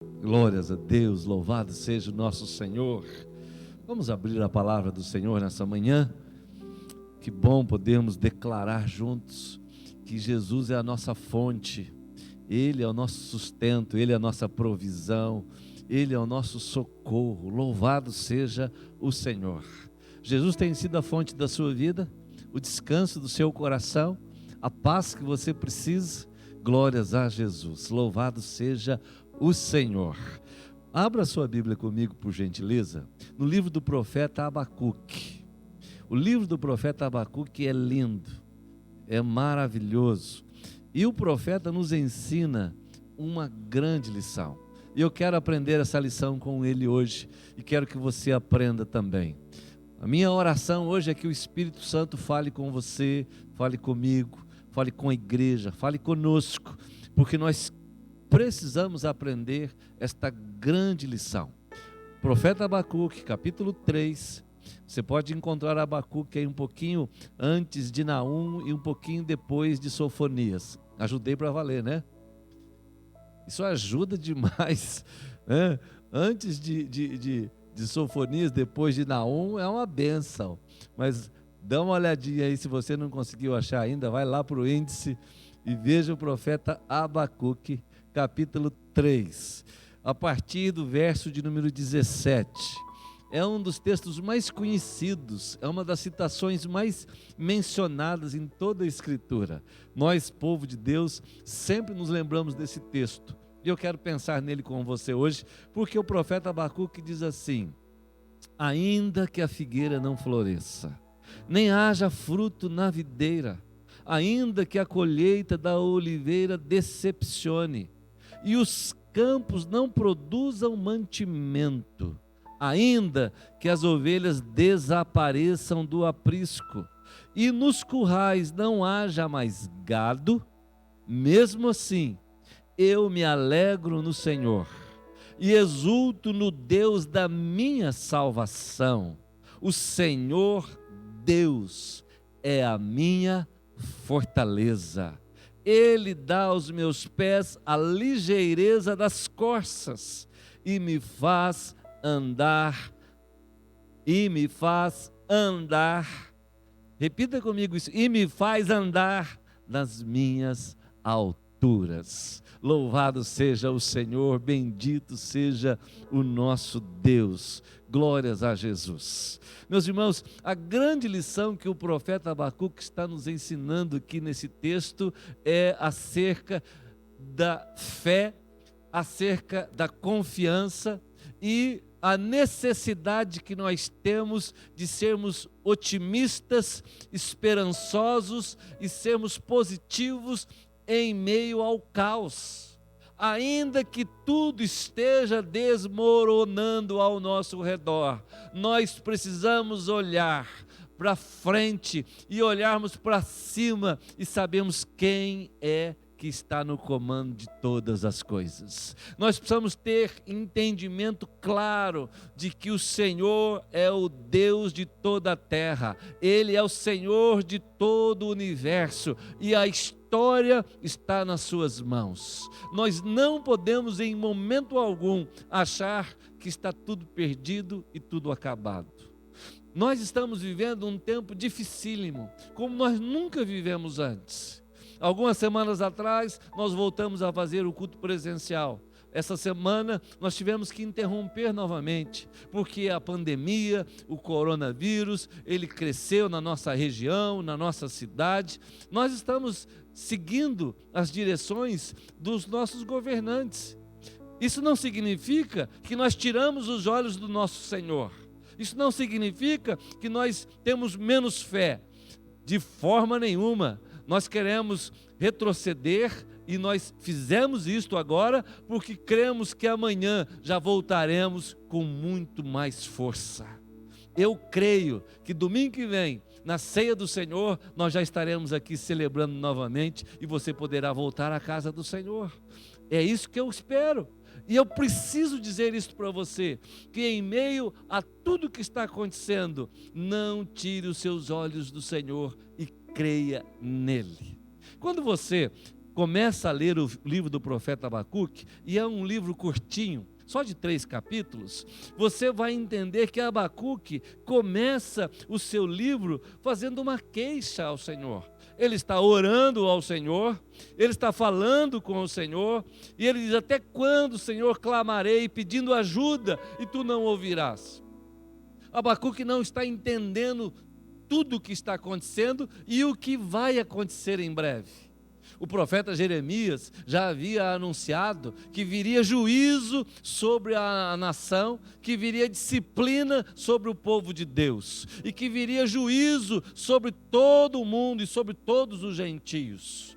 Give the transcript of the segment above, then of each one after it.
Glórias a Deus, louvado seja o nosso Senhor. Vamos abrir a palavra do Senhor nessa manhã. Que bom podermos declarar juntos que Jesus é a nossa fonte, Ele é o nosso sustento, Ele é a nossa provisão, Ele é o nosso socorro. Louvado seja o Senhor. Jesus tem sido a fonte da sua vida, o descanso do seu coração, a paz que você precisa. Glórias a Jesus, louvado seja o Senhor. Abra sua Bíblia comigo, por gentileza, no livro do profeta Abacuque. O livro do profeta Abacuque é lindo, é maravilhoso, e o profeta nos ensina uma grande lição, e eu quero aprender essa lição com ele hoje, e quero que você aprenda também. A minha oração hoje é que o Espírito Santo fale com você, fale comigo, fale com a igreja, fale conosco, porque nós precisamos aprender esta grande lição. Profeta Abacuque, capítulo 3, você pode encontrar Abacuque aí um pouquinho antes de Naum e um pouquinho depois de Sofonias. Ajudei para valer, né? Isso ajuda demais, né? Antes de Sofonias, depois de Naum, é uma bênção. Mas dá uma olhadinha aí, se você não conseguiu achar ainda, vai lá para o índice e veja o profeta Abacuque, capítulo 3, a partir do verso de número 17. É um dos textos mais conhecidos, é uma das citações mais mencionadas em toda a Escritura. Nós, povo de Deus, sempre nos lembramos desse texto. E eu quero pensar nele com você hoje, porque o profeta Abacuque diz assim: ainda que a figueira não floresça, nem haja fruto na videira, ainda que a colheita da oliveira decepcione, e os campos não produzam mantimento, ainda que as ovelhas desapareçam do aprisco, e nos currais não haja mais gado, mesmo assim, eu me alegro no Senhor, e exulto no Deus da minha salvação. O Senhor Deus é a minha fortaleza. Ele dá aos meus pés a ligeireza das corças e me faz andar, repita comigo isso, e me faz andar nas minhas alturas. Louvado seja o Senhor, bendito seja o nosso Deus. Glórias a Jesus. Meus irmãos, a grande lição que o profeta Abacuque está nos ensinando aqui nesse texto é acerca da fé, acerca da confiança e a necessidade que nós temos de sermos otimistas, esperançosos e sermos positivos em meio ao caos. Ainda que tudo esteja desmoronando ao nosso redor, nós precisamos olhar para frente e olharmos para cima e sabemos quem é que está no comando de todas as coisas. Nós precisamos ter entendimento claro de que o Senhor é o Deus de toda a terra, Ele é o Senhor de todo o universo e a história está nas suas mãos. Nós não podemos em momento algum achar que está tudo perdido e tudo acabado. Nós estamos vivendo um tempo dificílimo, como nós nunca vivemos antes. Algumas semanas atrás, nós voltamos a fazer o culto presencial. Essa semana, nós tivemos que interromper novamente, porque a pandemia, o coronavírus, ele cresceu na nossa região, na nossa cidade. Nós estamos seguindo as direções dos nossos governantes. Isso não significa que nós tiramos os olhos do nosso Senhor. Isso não significa que nós temos menos fé. De forma nenhuma. Nós queremos retroceder e nós fizemos isto agora porque cremos que amanhã já voltaremos com muito mais força. Eu creio que domingo que vem, na ceia do Senhor, nós já estaremos aqui celebrando novamente e você poderá voltar à casa do Senhor. É isso que eu espero. E eu preciso dizer isso para você, que em meio a tudo que está acontecendo, não tire os seus olhos do Senhor e creia nele. Quando você começa a ler o livro do profeta Abacuque, e é um livro curtinho, só de 3 capítulos, você vai entender que Abacuque começa o seu livro fazendo uma queixa ao Senhor. Ele está orando ao Senhor, ele está falando com o Senhor, e ele diz: até quando, Senhor, clamarei pedindo ajuda e tu não ouvirás? Abacuque não está entendendo tudo o que está acontecendo e o que vai acontecer em breve. O profeta Jeremias já havia anunciado que viria juízo sobre a nação, que viria disciplina sobre o povo de Deus, e que viria juízo sobre todo o mundo e sobre todos os gentios.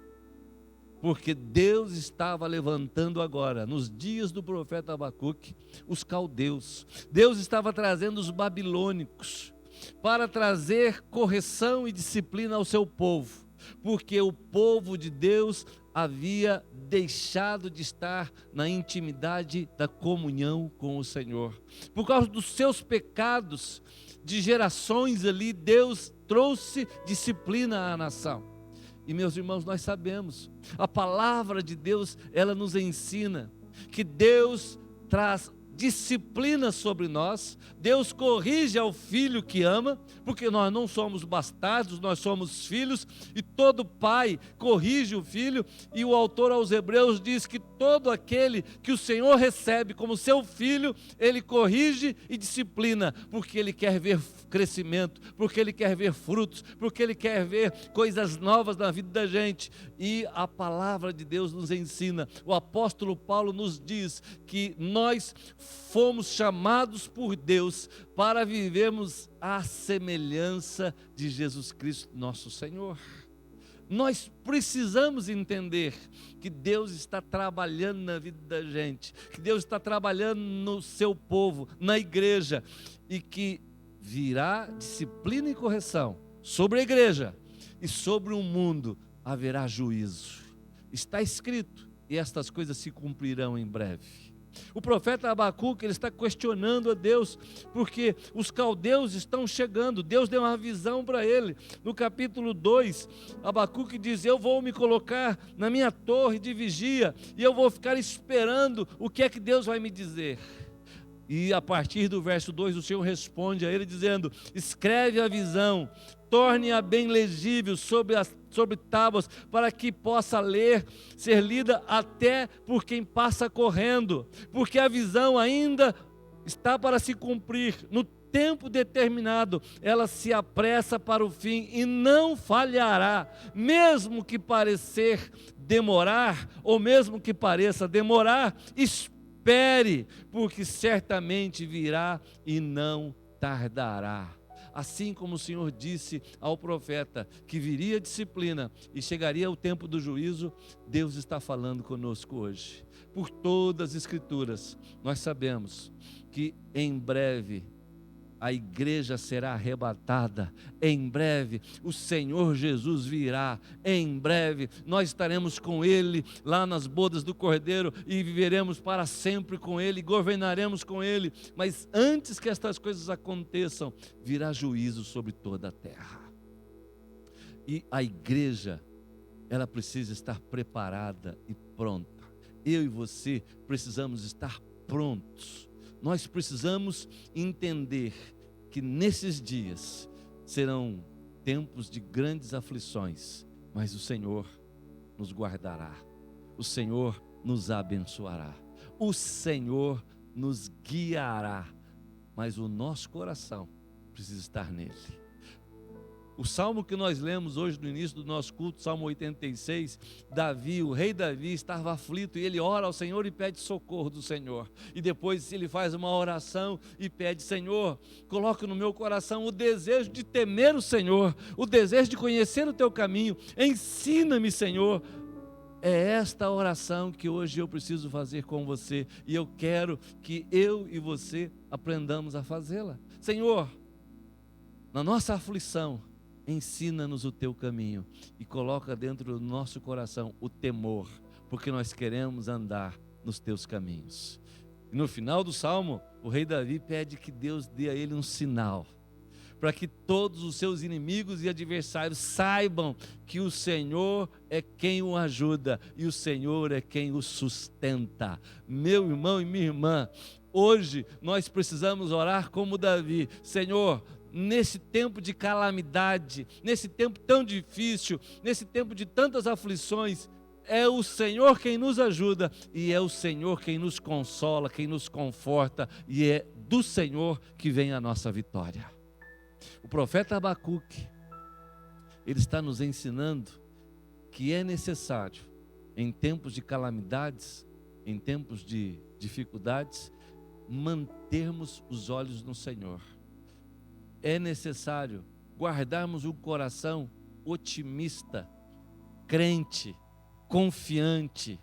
Porque Deus estava levantando agora, nos dias do profeta Abacuque, os caldeus. Deus estava trazendo os babilônicos para trazer correção e disciplina ao seu povo, porque o povo de Deus havia deixado de estar na intimidade da comunhão com o Senhor. Por causa dos seus pecados de gerações ali, Deus trouxe disciplina à nação. E meus irmãos, nós sabemos, a palavra de Deus, ela nos ensina que Deus traz disciplina sobre nós, Deus corrige ao filho que ama, porque nós não somos bastardos, nós somos filhos, e todo pai corrige o filho, e o autor aos Hebreus diz que todo aquele que o Senhor recebe como seu filho, ele corrige e disciplina, porque ele quer ver crescimento, porque ele quer ver frutos, porque ele quer ver coisas novas na vida da gente. E a palavra de Deus nos ensina, o apóstolo Paulo nos diz que nós fomos chamados por Deus para vivermos à semelhança de Jesus Cristo, nosso Senhor. Nós precisamos entender que Deus está trabalhando na vida da gente, que Deus está trabalhando no seu povo, na igreja, e que virá disciplina e correção sobre a igreja, e sobre o mundo haverá juízo. Está escrito, e estas coisas se cumprirão em breve. O profeta Abacuque, ele está questionando a Deus, porque os caldeus estão chegando. Deus deu uma visão para ele. No capítulo 2, Abacuque diz: eu vou me colocar na minha torre de vigia, e eu vou ficar esperando o que é que Deus vai me dizer. E a partir do verso 2, o Senhor responde a ele dizendo: escreve a visão, torne-a bem legível sobre tábuas, para que possa ler, ser lida até por quem passa correndo, porque a visão ainda está para se cumprir. No tempo determinado, ela se apressa para o fim e não falhará, mesmo que parecer demorar, ou mesmo que pareça demorar, espere, porque certamente virá e não tardará. Assim como o Senhor disse ao profeta que viria disciplina e chegaria o tempo do juízo, Deus está falando conosco hoje. Por todas as Escrituras, nós sabemos que em breve a igreja será arrebatada, em breve o Senhor Jesus virá, em breve nós estaremos com Ele lá nas bodas do Cordeiro e viveremos para sempre com Ele, governaremos com Ele. Mas antes que estas coisas aconteçam, virá juízo sobre toda a terra. E a igreja, ela precisa estar preparada e pronta. Eu e você precisamos estar prontos. Nós precisamos entender que nesses dias serão tempos de grandes aflições, mas o Senhor nos guardará, o Senhor nos abençoará, o Senhor nos guiará, mas o nosso coração precisa estar nele. O salmo que nós lemos hoje no início do nosso culto, Salmo 86, Davi, o rei Davi estava aflito e ele ora ao Senhor e pede socorro do Senhor. E depois ele faz uma oração e pede: Senhor, coloque no meu coração o desejo de temer o Senhor, o desejo de conhecer o teu caminho. Ensina-me, Senhor. É esta oração que hoje eu preciso fazer com você, e eu quero que eu e você aprendamos a fazê-la. Senhor, na nossa aflição, ensina-nos o teu caminho e coloca dentro do nosso coração o temor, porque nós queremos andar nos teus caminhos. E no final do salmo, o rei Davi pede que Deus dê a ele um sinal, para que todos os seus inimigos e adversários saibam que o Senhor é quem o ajuda e o Senhor é quem o sustenta. Meu irmão e minha irmã, hoje nós precisamos orar como Davi: Senhor, nesse tempo de calamidade, nesse tempo tão difícil, nesse tempo de tantas aflições, é o Senhor quem nos ajuda e é o Senhor quem nos consola, quem nos conforta, e é do Senhor que vem a nossa vitória. O profeta Abacuque, ele está nos ensinando que é necessário, em tempos de calamidades, em tempos de dificuldades, mantermos os olhos no Senhor. É necessário guardarmos um coração otimista, crente, confiante.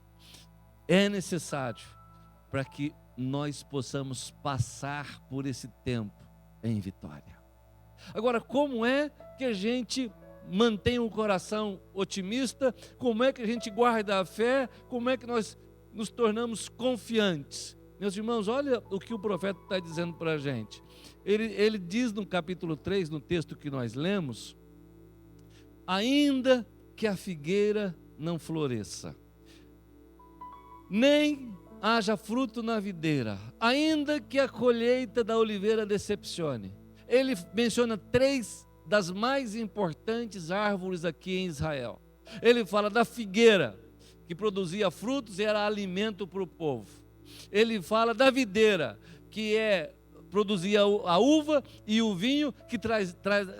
É necessário para que nós possamos passar por esse tempo em vitória. Agora, como é que a gente mantém o coração otimista? Como é que a gente guarda a fé? Como é que nós nos tornamos confiantes? Meus irmãos, olha o que o profeta está dizendo para a gente. Ele diz no capítulo 3, no texto que nós lemos: ainda que a figueira não floresça, nem haja fruto na videira, ainda que a colheita da oliveira decepcione. Ele menciona 3 das mais importantes árvores aqui em Israel. Ele fala da figueira, que produzia frutos e era alimento para o povo. Ele fala da videira, que produzia a uva e o vinho, que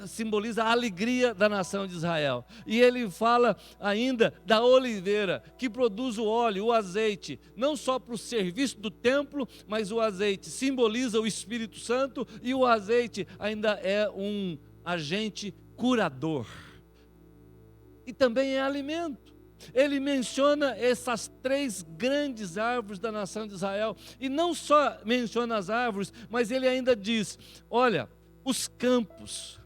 simboliza a alegria da nação de Israel. E ele fala ainda da oliveira, que produz o óleo, o azeite, não só para o serviço do templo, mas o azeite simboliza o Espírito Santo, e o azeite ainda é um agente curador. E também é alimento. Ele menciona essas 3 grandes árvores da nação de Israel, e não só menciona as árvores, mas ele ainda diz: olha, os campos,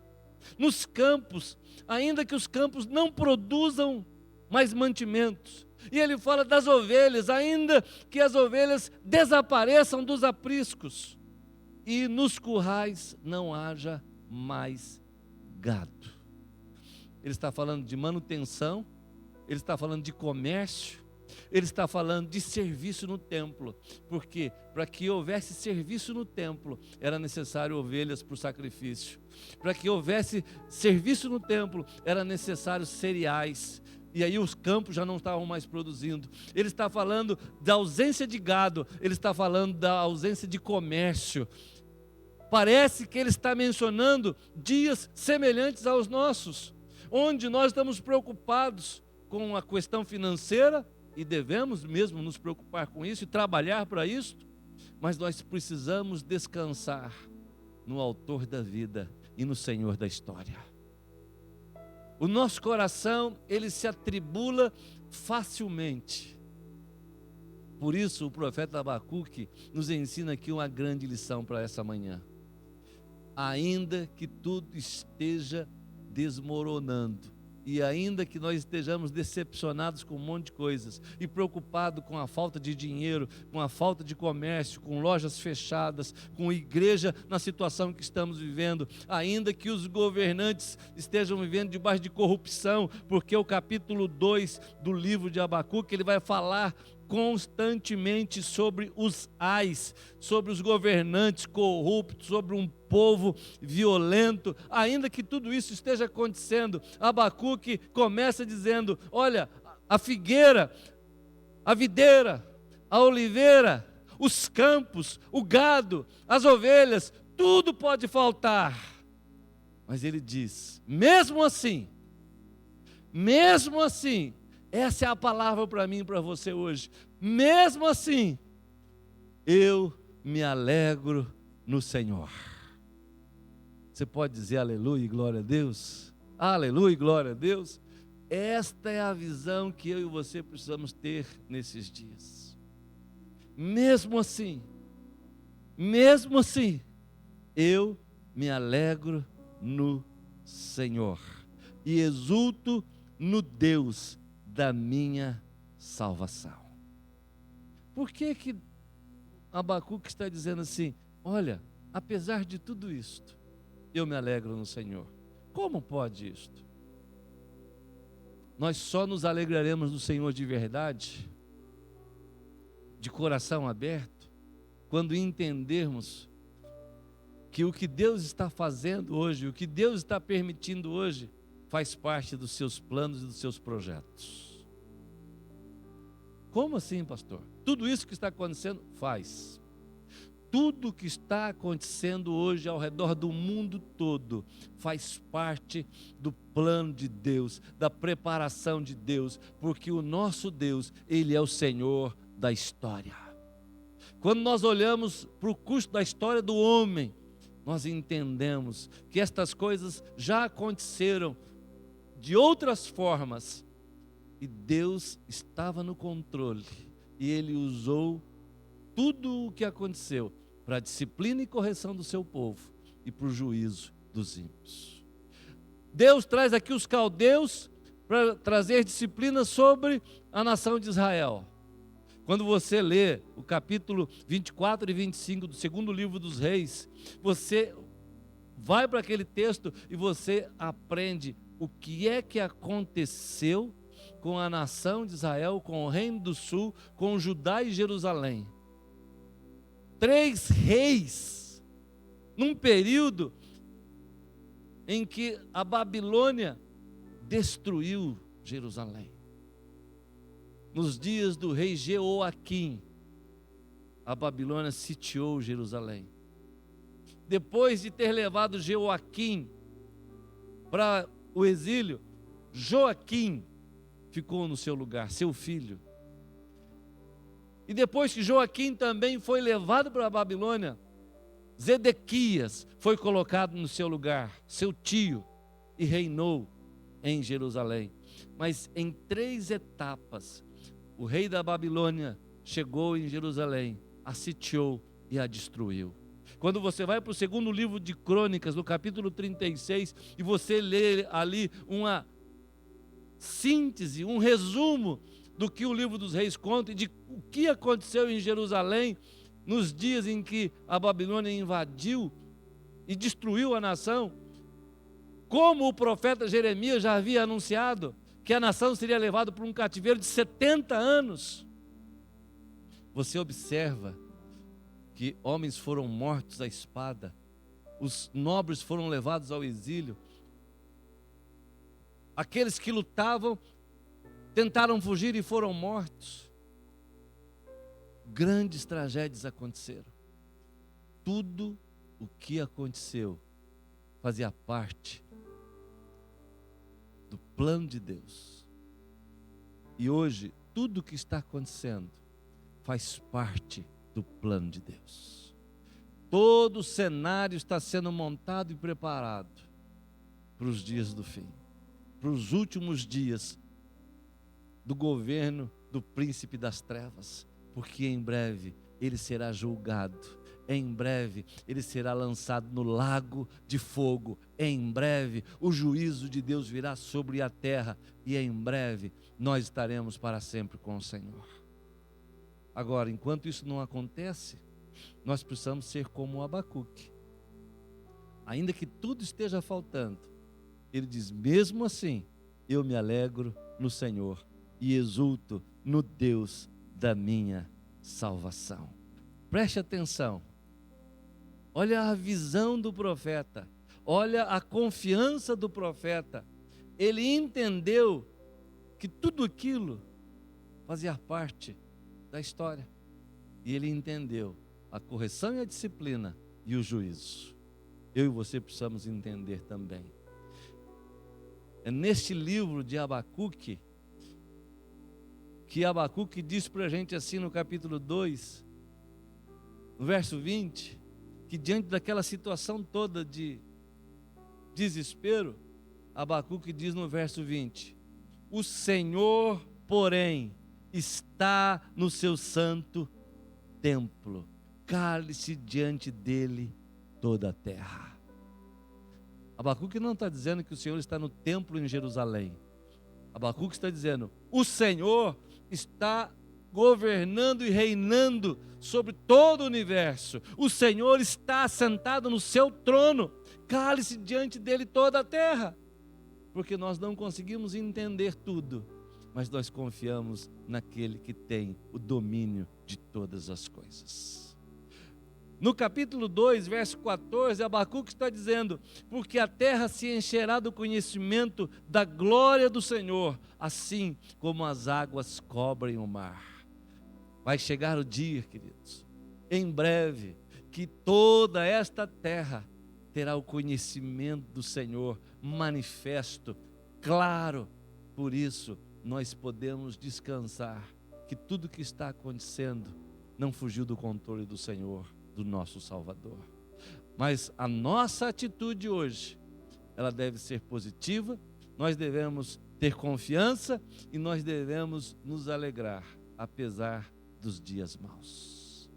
nos campos, ainda que os campos não produzam mais mantimentos, e ele fala das ovelhas, ainda que as ovelhas desapareçam dos apriscos, e nos currais não haja mais gado. Ele está falando de manutenção, ele está falando de comércio, ele está falando de serviço no templo, porque para que houvesse serviço no templo, era necessário ovelhas para o sacrifício. Para que houvesse serviço no templo, era necessário cereais, e aí os campos já não estavam mais produzindo. Ele está falando da ausência de gado, ele está falando da ausência de comércio. Parece que ele está mencionando dias semelhantes aos nossos, onde nós estamos preocupados com a questão financeira, e devemos mesmo nos preocupar com isso e trabalhar para isso, mas nós precisamos descansar no Autor da vida e no Senhor da história. O nosso coração, ele se atribula facilmente. Por isso o profeta Abacuque nos ensina aqui uma grande lição para essa manhã. Ainda que tudo esteja desmoronando, e ainda que nós estejamos decepcionados com um monte de coisas, e preocupados com a falta de dinheiro, com a falta de comércio, com lojas fechadas, com igreja na situação que estamos vivendo, ainda que os governantes estejam vivendo debaixo de corrupção, porque o capítulo 2 do livro de Abacuque, ele vai falar constantemente sobre os ais, sobre os governantes corruptos, sobre um povo violento. Ainda que tudo isso esteja acontecendo, Abacuque começa dizendo: olha, a figueira, a videira, a oliveira, os campos, o gado, as ovelhas, tudo pode faltar. Mas ele diz: mesmo assim, essa é a palavra para mim e para você hoje. Mesmo assim, eu me alegro no Senhor. Você pode dizer aleluia e glória a Deus? Aleluia e glória a Deus. Esta é a visão que eu e você precisamos ter nesses dias. Mesmo assim, eu me alegro no Senhor e exulto no Deus da minha salvação. Por que Abacuque está dizendo assim? Olha, apesar de tudo isto, eu me alegro no Senhor. Como pode isto? Nós só nos alegraremos no Senhor de verdade, de coração aberto, quando entendermos que o que Deus está fazendo hoje, o que Deus está permitindo hoje, faz parte dos seus planos e dos seus projetos. Como assim, pastor? Tudo isso que está acontecendo, faz. Tudo que está acontecendo hoje ao redor do mundo todo faz parte do plano de Deus, da preparação de Deus, porque o nosso Deus, Ele é o Senhor da história. Quando nós olhamos para o curso da história do homem, nós entendemos que estas coisas já aconteceram de outras formas, e Deus estava no controle, e Ele usou tudo o que aconteceu para a disciplina e correção do seu povo e para o juízo dos ímpios. Deus traz aqui os caldeus para trazer disciplina sobre a nação de Israel. Quando você lê o capítulo 24 e 25 do segundo livro dos Reis, você vai para aquele texto e você aprende o que é que aconteceu com a nação de Israel, com o reino do sul, com Judá e Jerusalém. 3 reis, num período em que a Babilônia destruiu Jerusalém. Nos dias do rei Jeoaquim, a Babilônia sitiou Jerusalém. Depois de ter levado Jeoaquim para o exílio, Joaquim ficou no seu lugar, seu filho. E depois que Joaquim também foi levado para a Babilônia, Zedequias foi colocado no seu lugar, seu tio, e reinou em Jerusalém. Mas em 3 etapas, o rei da Babilônia chegou em Jerusalém, a sitiou e a destruiu. Quando você vai para o segundo livro de Crônicas, no capítulo 36, e você lê ali uma síntese, um resumo do que o livro dos reis conta e de o que aconteceu em Jerusalém nos dias em que a Babilônia invadiu e destruiu a nação, como o profeta Jeremias já havia anunciado que a nação seria levada para um cativeiro de 70 anos. Você observa que homens foram mortos à espada, os nobres foram levados ao exílio, aqueles que lutavam tentaram fugir e foram mortos. Grandes tragédias aconteceram. Tudo o que aconteceu fazia parte do plano de Deus. E hoje, tudo o que está acontecendo faz parte do plano de Deus. Todo o cenário está sendo montado e preparado para os dias do fim, para os últimos dias do governo do príncipe das trevas, porque em breve ele será julgado, em breve ele será lançado no lago de fogo, em breve o juízo de Deus virá sobre a terra e em breve nós estaremos para sempre com o Senhor. Agora, enquanto isso não acontece, nós precisamos ser como o Abacuque. Ainda que tudo esteja faltando, ele diz: mesmo assim, eu me alegro no Senhor e exulto no Deus da minha salvação. Preste atenção. Olha a visão do profeta. Olha a confiança do profeta. Ele entendeu que tudo aquilo fazia parte da história. E ele entendeu a correção e a disciplina e o juízo. Eu e você precisamos entender também. É neste livro de Abacuque que Abacuque diz para a gente assim no capítulo 2, no verso 20, que diante daquela situação toda de desespero, Abacuque diz no verso 20: o Senhor, porém, está no seu santo templo, cale-se diante dele toda a terra. Abacuque não está dizendo que o Senhor está no templo em Jerusalém. Abacuque está dizendo: o Senhor está governando e reinando sobre todo o universo. O Senhor está assentado no seu trono. Cale-se diante dele toda a terra. Porque nós não conseguimos entender tudo, mas nós confiamos naquele que tem o domínio de todas as coisas. No capítulo 2, verso 14, Abacuque está dizendo: porque a terra se encherá do conhecimento da glória do Senhor, assim como as águas cobrem o mar. Vai chegar o dia, queridos, em breve, que toda esta terra terá o conhecimento do Senhor manifesto, claro. Por isso, nós podemos descansar que tudo que está acontecendo não fugiu do controle do Senhor, do nosso Salvador. Mas a nossa atitude hoje, ela deve ser positiva, nós devemos ter confiança e nós devemos nos alegrar, apesar dos dias maus.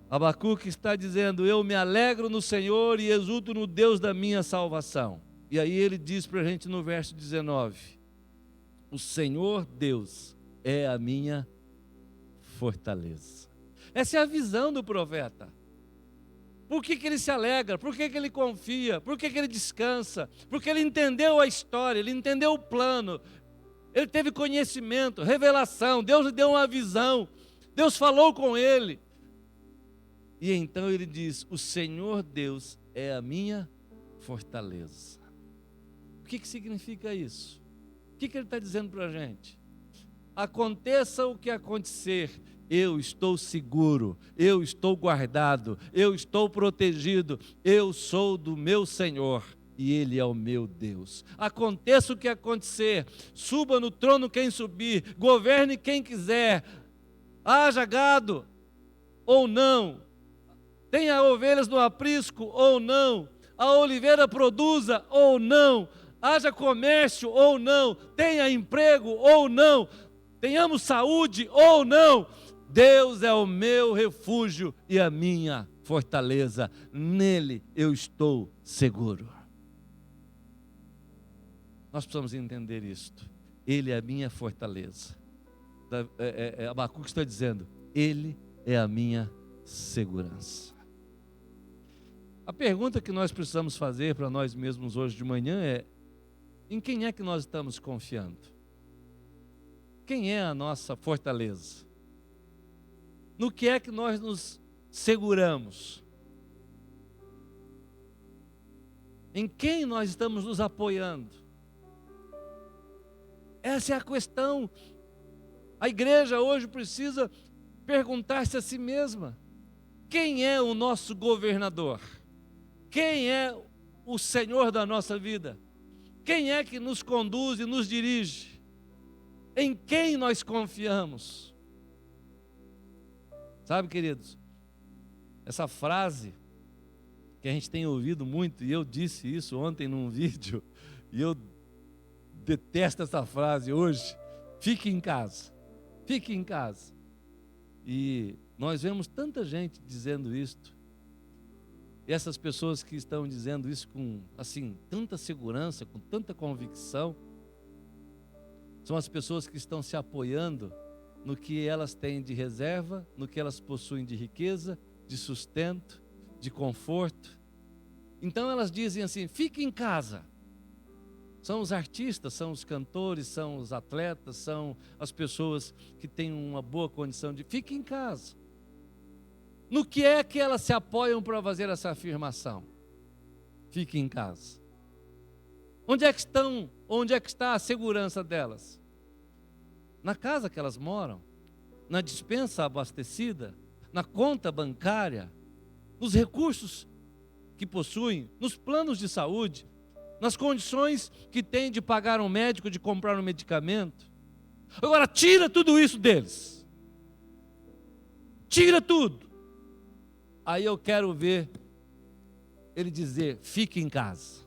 Abacuque está dizendo: eu me alegro no Senhor e exulto no Deus da minha salvação. E aí ele diz para a gente no verso 19: o Senhor Deus é a minha fortaleza. Essa é a visão do profeta. Por que ele se alegra? Por que ele confia? Por que ele descansa? Porque ele entendeu a história, ele entendeu o plano, ele teve conhecimento, revelação, Deus lhe deu uma visão, Deus falou com ele. E então ele diz: o Senhor Deus é a minha fortaleza. O que significa isso? O que ele está dizendo para a gente? Aconteça o que acontecer, eu estou seguro, eu estou guardado, eu estou protegido, eu sou do meu Senhor e Ele é o meu Deus. Aconteça o que acontecer, suba no trono quem subir, governe quem quiser, haja gado ou não, tenha ovelhas no aprisco ou não, a oliveira produza ou não, haja comércio ou não, tenha emprego ou não, tenhamos saúde ou não, Deus é o meu refúgio e a minha fortaleza, nele eu estou seguro. Nós precisamos entender isto. Ele é a minha fortaleza. Abacuque está dizendo: ele é a minha segurança. A pergunta que nós precisamos fazer para nós mesmos hoje de manhã é: em quem é que nós estamos confiando? Quem é a nossa fortaleza? No que é que nós nos seguramos? Em quem nós estamos nos apoiando? Essa é a questão. A igreja hoje precisa perguntar-se a si mesma: quem é o nosso governador? Quem é o Senhor da nossa vida? Quem é que nos conduz e nos dirige? Em quem nós confiamos? Sabe, queridos, essa frase que a gente tem ouvido muito, e eu disse isso ontem num vídeo, e eu detesto essa frase hoje: fique em casa, fique em casa. E nós vemos tanta gente dizendo isto, e essas pessoas que estão dizendo isso com, assim, tanta segurança, com tanta convicção, são as pessoas que estão se apoiando no que elas têm de reserva, no que elas possuem de riqueza, de sustento, de conforto. Então elas dizem assim: fique em casa. São os artistas, são os cantores, são os atletas, são as pessoas que têm uma boa condição de fique em casa. No que é que elas se apoiam para fazer essa afirmação? Fique em casa. Onde é que está a segurança delas? Na casa que elas moram, na despensa abastecida, na conta bancária, nos recursos que possuem, nos planos de saúde, nas condições que têm de pagar um médico, de comprar um medicamento. Agora tira tudo isso deles. Tira tudo. Aí eu quero ver ele dizer: fique em casa.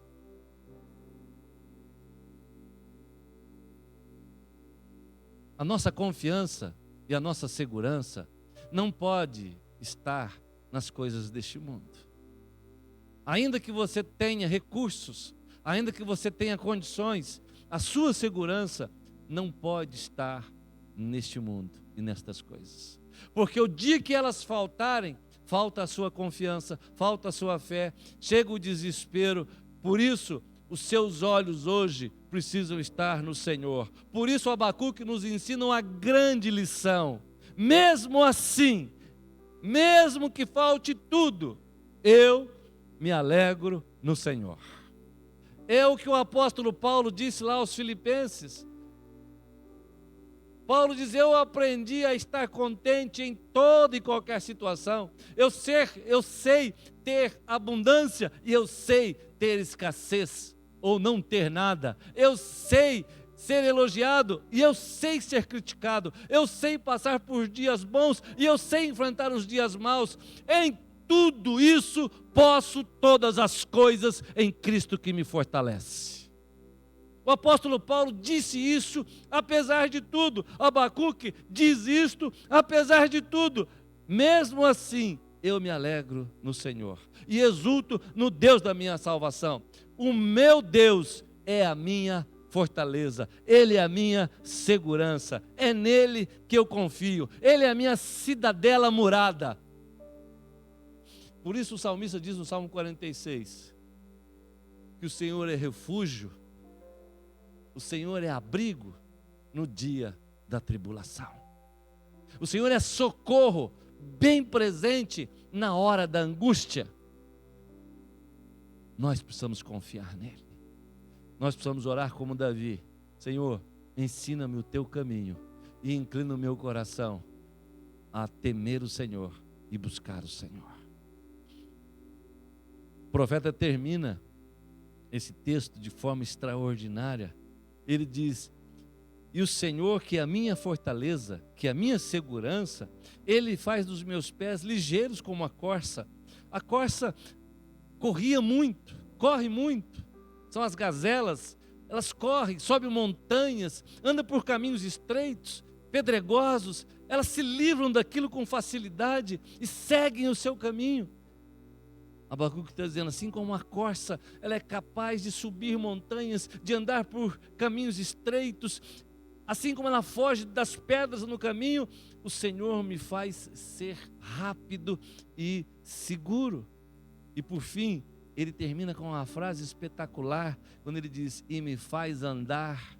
A nossa confiança e a nossa segurança não pode estar nas coisas deste mundo. Ainda que você tenha recursos, ainda que você tenha condições, a sua segurança não pode estar neste mundo e nestas coisas. Porque o dia que elas faltarem, falta a sua confiança, falta a sua fé, chega o desespero. Por isso, os seus olhos hoje precisam estar no Senhor. Por isso, Abacuque nos ensina uma grande lição. Mesmo assim, mesmo que falte tudo, eu me alegro no Senhor. É o que o apóstolo Paulo disse lá aos Filipenses. Paulo diz: eu aprendi a estar contente em toda e qualquer situação. Eu sei ter abundância e eu sei ter escassez ou não ter nada. Eu sei ser elogiado e eu sei ser criticado. Eu sei passar por dias bons e eu sei enfrentar os dias maus. Em tudo isso posso todas as coisas em Cristo que me fortalece. O apóstolo Paulo disse isso apesar de tudo. Abacuque diz isto apesar de tudo. Mesmo assim, eu me alegro no Senhor e exulto no Deus da minha salvação. O meu Deus é a minha fortaleza, Ele é a minha segurança, é nele que eu confio, Ele é a minha cidadela murada. Por isso o salmista diz no Salmo 46, que o Senhor é refúgio, o Senhor é abrigo no dia da tribulação. O Senhor é socorro bem presente na hora da angústia. Nós precisamos confiar nele. Nós precisamos orar como Davi: Senhor, ensina-me o teu caminho e inclina o meu coração a temer o Senhor e buscar o Senhor. O profeta termina esse texto de forma extraordinária. Ele diz: e o Senhor, que é a minha fortaleza, que é a minha segurança, Ele faz dos meus pés ligeiros como a corça. A corça corria muito, corre muito. São as gazelas, elas correm, sobem montanhas, andam por caminhos estreitos, pedregosos. Elas se livram daquilo com facilidade e seguem o seu caminho. Abacuque está dizendo: assim como a corça, ela é capaz de subir montanhas, de andar por caminhos estreitos, assim como ela foge das pedras no caminho, o Senhor me faz ser rápido e seguro. E por fim, ele termina com uma frase espetacular, quando ele diz: e me faz andar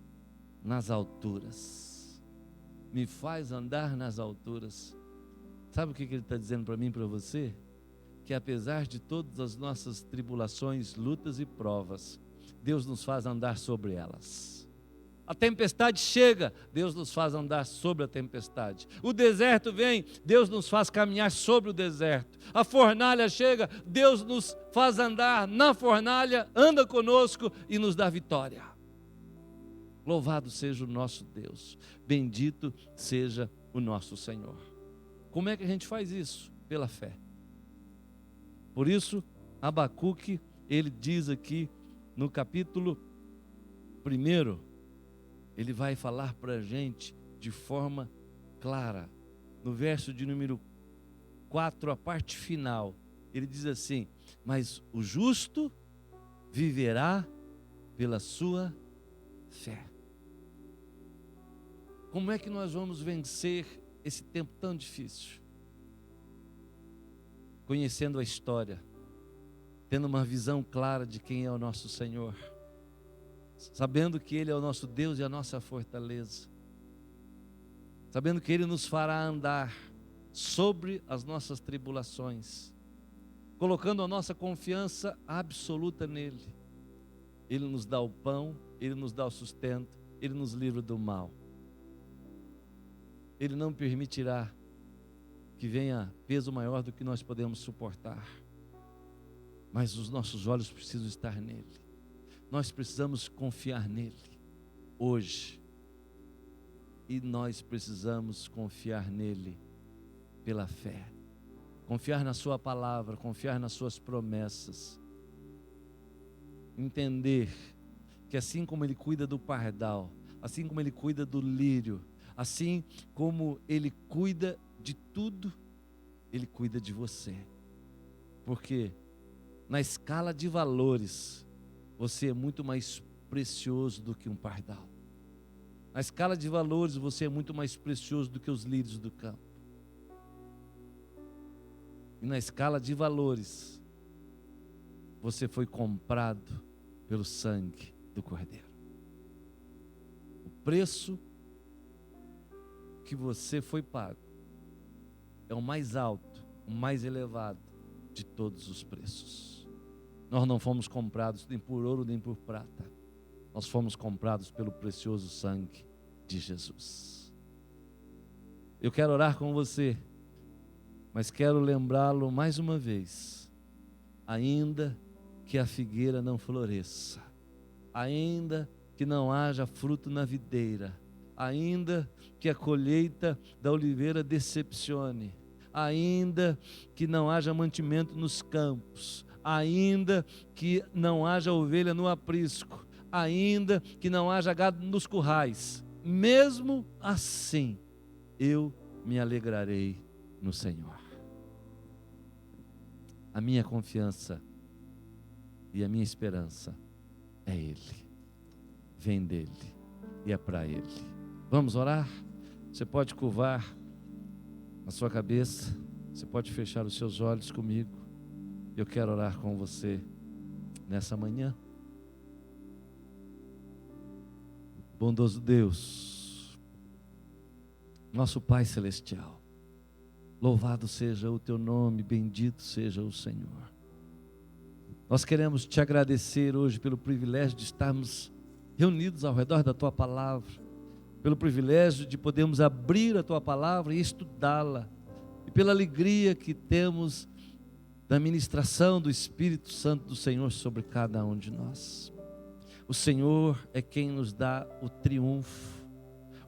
nas alturas. Me faz andar nas alturas. Sabe o que ele está dizendo para mim e para você? Que apesar de todas as nossas tribulações, lutas e provas, Deus nos faz andar sobre elas. A tempestade chega, Deus nos faz andar sobre a tempestade. O deserto vem, Deus nos faz caminhar sobre o deserto. A fornalha chega, Deus nos faz andar na fornalha, anda conosco e nos dá vitória. Louvado seja o nosso Deus, bendito seja o nosso Senhor. Como é que a gente faz isso? Pela fé. Por isso, Abacuque, ele diz aqui no capítulo 1, ele vai falar para a gente de forma clara. No verso de número 4, a parte final, ele diz assim: mas o justo viverá pela sua fé. Como é que nós vamos vencer esse tempo tão difícil? Conhecendo a história, tendo uma visão clara de quem é o nosso Senhor, sabendo que Ele é o nosso Deus e a nossa fortaleza, sabendo que Ele nos fará andar sobre as nossas tribulações, colocando a nossa confiança absoluta nele. Ele nos dá o pão, Ele nos dá o sustento, Ele nos livra do mal. Ele não permitirá que venha peso maior do que nós podemos suportar, mas os nossos olhos precisam estar nele. Nós precisamos confiar nele hoje, e nós precisamos confiar nele pela fé, confiar na sua palavra, confiar nas suas promessas, entender que assim como ele cuida do pardal, assim como ele cuida do lírio, assim como ele cuida de tudo, ele cuida de você. Porque na escala de valores, você é muito mais precioso do que um pardal. Na escala de valores, você é muito mais precioso do que os lírios do campo. E na escala de valores, você foi comprado pelo sangue do Cordeiro. O preço que você foi pago é o mais alto, o mais elevado de todos os preços. Nós não fomos comprados nem por ouro nem por prata. Nós fomos comprados pelo precioso sangue de Jesus. Eu quero orar com você, mas quero lembrá-lo mais uma vez. Ainda que a figueira não floresça, ainda que não haja fruto na videira, ainda que a colheita da oliveira decepcione, ainda que não haja mantimento nos campos, ainda que não haja ovelha no aprisco, ainda que não haja gado nos currais, mesmo assim, eu me alegrarei no Senhor. A minha confiança e a minha esperança é Ele. Vem dEle e é para Ele. Vamos orar? Você pode curvar a sua cabeça, você pode fechar os seus olhos comigo. Eu quero orar com você nessa manhã. Bondoso Deus, nosso Pai Celestial, louvado seja o Teu nome, bendito seja o Senhor. Nós queremos Te agradecer hoje pelo privilégio de estarmos reunidos ao redor da Tua Palavra, pelo privilégio de podermos abrir a Tua Palavra e estudá-la, e pela alegria que temos da ministração do Espírito Santo do Senhor sobre cada um de nós. O Senhor é quem nos dá o triunfo,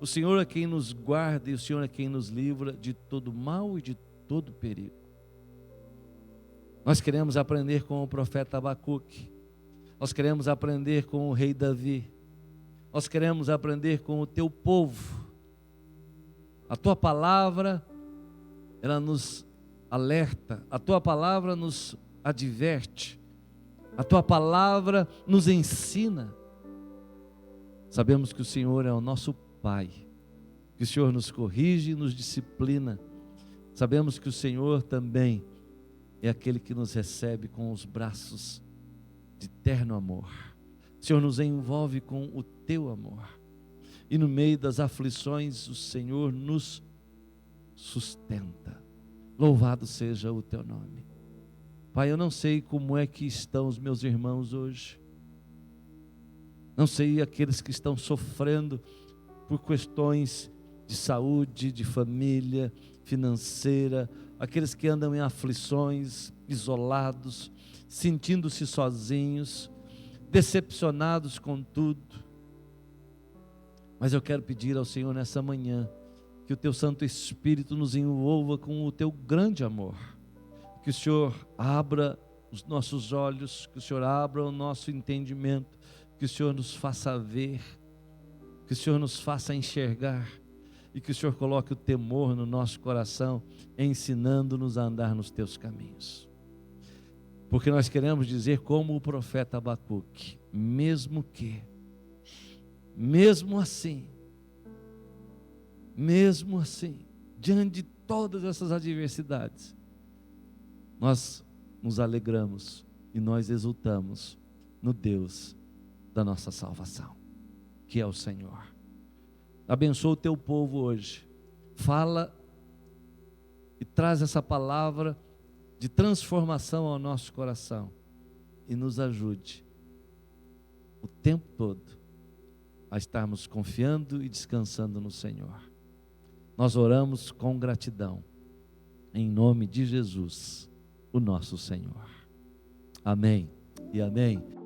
o Senhor é quem nos guarda e o Senhor é quem nos livra de todo mal e de todo perigo. Nós queremos aprender com o profeta Abacuque, nós queremos aprender com o rei Davi, nós queremos aprender com o Teu povo. A Tua palavra, ela nos alerta, a Tua palavra nos adverte, a Tua palavra nos ensina. Sabemos que o Senhor é o nosso Pai, que o Senhor nos corrige e nos disciplina. Sabemos que o Senhor também é aquele que nos recebe com os braços de terno amor. O Senhor nos envolve com o Teu amor. E no meio das aflições, o Senhor nos sustenta. Louvado seja o Teu nome. Pai, eu não sei como é que estão os meus irmãos hoje. Não sei aqueles que estão sofrendo por questões de saúde, de família, financeira, aqueles que andam em aflições, isolados, sentindo-se sozinhos, decepcionados com tudo. Mas eu quero pedir ao Senhor nessa manhã, que o Teu Santo Espírito nos envolva com o Teu grande amor, que o Senhor abra os nossos olhos, que o Senhor abra o nosso entendimento, que o Senhor nos faça ver, que o Senhor nos faça enxergar, e que o Senhor coloque o temor no nosso coração, ensinando-nos a andar nos Teus caminhos. Porque nós queremos dizer como o profeta Abacuque, mesmo assim, diante de todas essas adversidades, nós nos alegramos e nós exultamos no Deus da nossa salvação, que é o Senhor. Abençoa o Teu povo hoje, fala e traz essa palavra de transformação ao nosso coração e nos ajude o tempo todo a estarmos confiando e descansando no Senhor. Nós oramos com gratidão, em nome de Jesus, o nosso Senhor. Amém e amém.